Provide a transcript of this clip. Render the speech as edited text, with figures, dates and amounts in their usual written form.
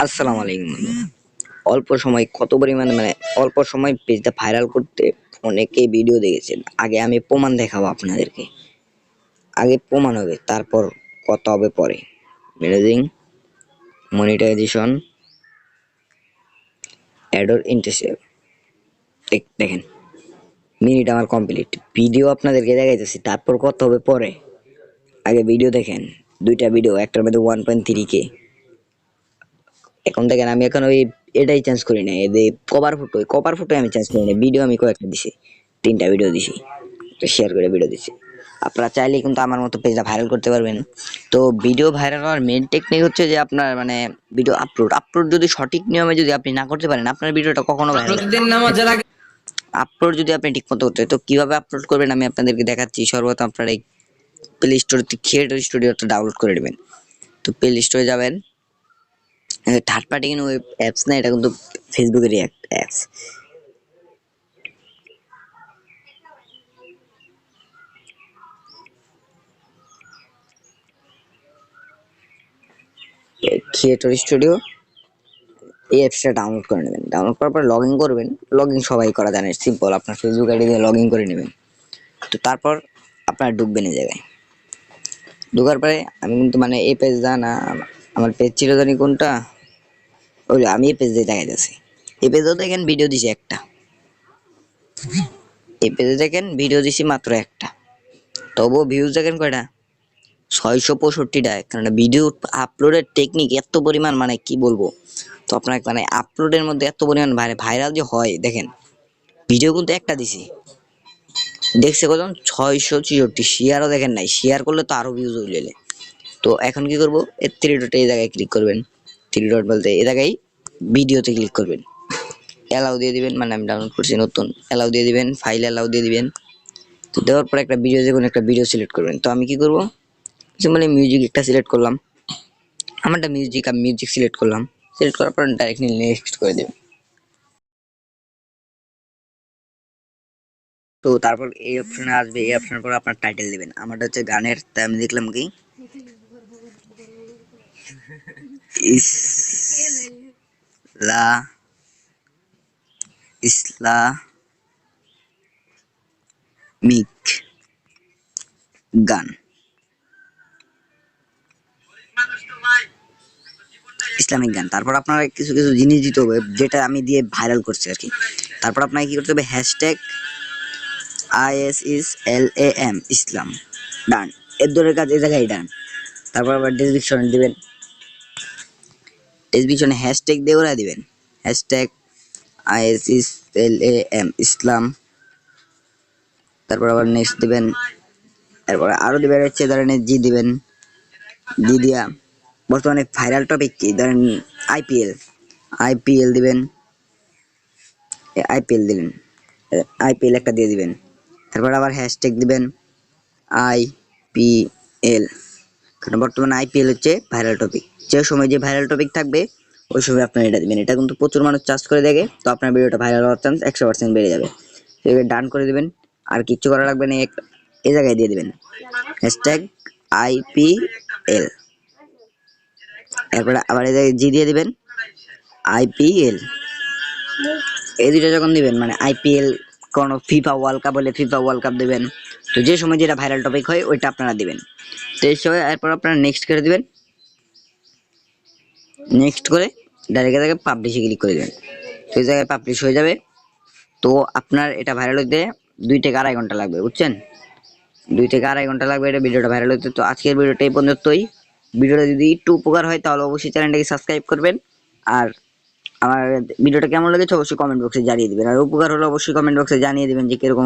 আসসালামু আলাইকুম বন্ধু। অল্প সময় কত পরিমাণে অল্প সময় পেজটা ভাইরাল করতে অনেকেই ভিডিও দেখেছেন। আগে আমি প্রমাণ দেখাবো আপনাদেরকে। আগে প্রমাণ হবে, তারপর কথা হবে পরে। ম্যানেজিং মনিটাইজেশন অ্যাডর ইন্টারেস্ট দেখেন, মিনিট আমার কমপ্লিট। ভিডিও আপনাদেরকে দেখাইতেছি, তারপর কথা হবে পরে। আগে ভিডিও দেখেন, দুইটা ভিডিও, একটার মধ্যে 1.3K। এখন দেখেন, আমি এখন ওই এটাই চেঞ্জ করি না, এই কভার ফটো আমি চেঞ্জ করি না। ভিডিও আমি কয়েকটা দিছি, 3টা ভিডিও দিছি, তো শেয়ার করে ভিডিও দিছি। আপনারা চাইলে কিন্তু আমার মতো পেজটা ভাইরাল করতে পারবেন। তো ভিডিও ভাইরাল হওয়ার মেইন টেকনিক হচ্ছে যে আপনার ভিডিও আপলোড যদি সঠিক নিয়মে যদি আপনি না করতে পারেন, আপনার ভিডিওটা কখনো ভাইরাল হবে না। আপলোড যদি আপনি ঠিক মতো করতে, তো কিভাবে আপলোড করবেন আমি আপনাদেরকে দেখাচ্ছি। সর্বপ্রথম আপনারা এই প্লে স্টোর থেকে ক্রিয়েটর স্টুডিওটা ডাউনলোড করে নেবেন। তো প্লে স্টোরে যাবেন, থার্ড পার্টি কোনো অ্যাপস না, এটা কিন্তু ফেসবুকেরই অ্যাপস। ক্রিয়েটর স্টুডিও এই অ্যাপসটা ডাউনলোড করে নেবেন। ডাউনলোড করার পর লগ ইন করবেন। লগ ইন সবাই করা জানে, সিম্পল। আপনার ফেসবুক আইডি দিয়ে লগ ইন করে নেবেন। তো তারপর আপনারা ঢুকবেন এই জায়গায়। ঢোকার পরে আমি কিন্তু এই পেজ না, আমার পেজ ছিল জানি কোনটা, ওই আমি এই পেজ দিয়ে দেখাই যাচ্ছি। এই পেজেও দেখেন ভিডিও দিছি একটা, এই পেজে দেখেন ভিডিও দিছি মাত্র একটা, তবুও ভিউজ দেখেন কয়টা, 665টা। কারণ ভিডিও আপলোডের টেকনিক এত পরিমাণ, কি বলবো। তো আপনার আপলোডের মধ্যে এত পরিমাণ ভাইরাল যে হয়, দেখেন ভিডিও কিন্তু একটা দিছি, দেখছে কত, 666। শেয়ারও দেখেন নাই, শেয়ার করলে তো আরো ভিউজ উঠলে। তো এখন কি করবো, এই 3 ডট এই জায়গায় ক্লিক করবেন। 3 ডট বলতে এই জায়গায় ভিডিওতে ক্লিক করবেন, অ্যালাউ দিয়ে দিবেন। আমি ডাউনলোড করছি নতুন, অ্যালাউ দিয়ে দিবেন, ফাইল অ্যালাউ দিয়ে দিবেন। তো দেওয়ার পর একটা ভিডিও, যে কোনো একটা ভিডিও সিলেক্ট করবেন। তো আমি কি করবো, সিম্পলি মিউজিক একটা সিলেক্ট করলাম, আমারটা মিউজিক, আমি মিউজিক সিলেক্ট করলাম। সিলেক্ট করার পর ডাইরেক্টলি নেক্সট করে দেবেন। তো তারপর এই অপশনে আসবে, এই অপশনের পর আপনার টাইটেল দিবেন। আমারটা হচ্ছে গানের, তাই আমি দেখলাম কি ইসলামিক গান, ইসলামিক গান। তারপর আপনারা কিছু কিছু জিনিস দিতে হবে, যেটা আমি দিয়ে ভাইরাল করছি আর কি। তারপর আপনাকে কি করতে হবে, হ্যাশট্যাগ ISISLAM ইসলাম, ডান। এর দরের কাজ এই জায়গায় ডান। তারপর আবার ডেসক্রিপশনে দিবেন, ডেসক্রিপশনে হ্যাশট্যাগ দিয়ে ওরা দিবেন, হ্যাশট্যাগ ISISLAM ইসলাম। তারপর আবার নেক্সট দিবেন, এরপর আরো দিবেন হচ্ছে ধরেন জি দিবেন, জি দিয়া বর্তমানে ভাইরাল টপিক কি, ধরেন আইপিএল দিবেন, আইপিএল দিলেন, আইপিএল একটা দিয়ে দিবেন। তারপর আবার হ্যাশট্যাগ দিবেন আইপিএল, কারণ বর্তমানে আইপিএল হচ্ছে ভাইরাল টপিক। যে সময় যে ভাইরাল টপিক থাকবে ওই সময় আপনারা এটা দিবেন। এটা কিন্তু প্রচুর মানুষ চার্জ করে দেখে, তো আপনার ভিডিওটা ভাইরাল হওয়ার চান্স 100% বেড়ে যাবে। ডান করে দিবেন, আর কিচ্ছু করা লাগবে না। এই জায়গায় দিয়ে দিবেন হ্যাশট্যাগ আইপিএল, এরপরে আবার এই জায়গায় জি দিয়ে দিবেন, আইপিএল। এই দুইটা যখন দিবেন, আইপিএল কোন ফিফা ওয়ার্ল্ড কাপ হলে ফিফা ওয়ার্ল্ড কাপ দিবেন। তো যে সময় যেটা ভাইরাল টপিক হয় ওইটা আপনারা দিবেন। তো এই সময় এরপর আপনারা নেক্সট করে দিবেন, নেক্সট করে ডাইরেক্ট পাবলিশে ক্লিক করে দিবেন। তো এই জায়গায় পাবলিশ হয়ে যাবে। তো আপনার এটা ভাইরাল হইতে 2 থেকে 2.5 ঘন্টা লাগবে, বুঝছেন? 2 থেকে 2.5 ঘন্টা লাগবে এটা ভিডিওটা ভাইরাল হইতে। তো আজকের ভিডিওটা এই পর্যন্তই। ভিডিওটা যদি একটু উপকার হয় তাহলে অবশ্যই চ্যানেলটাকে সাবস্ক্রাইব করবেন। আর আমার ভিডিওটা কেমন লেগেছে অবশ্যই কমেন্ট বক্সে জানিয়ে দিবেন। আর উপকার হলে অবশ্যই কমেন্ট বক্সে জানিয়ে দিবেন যে কিরকম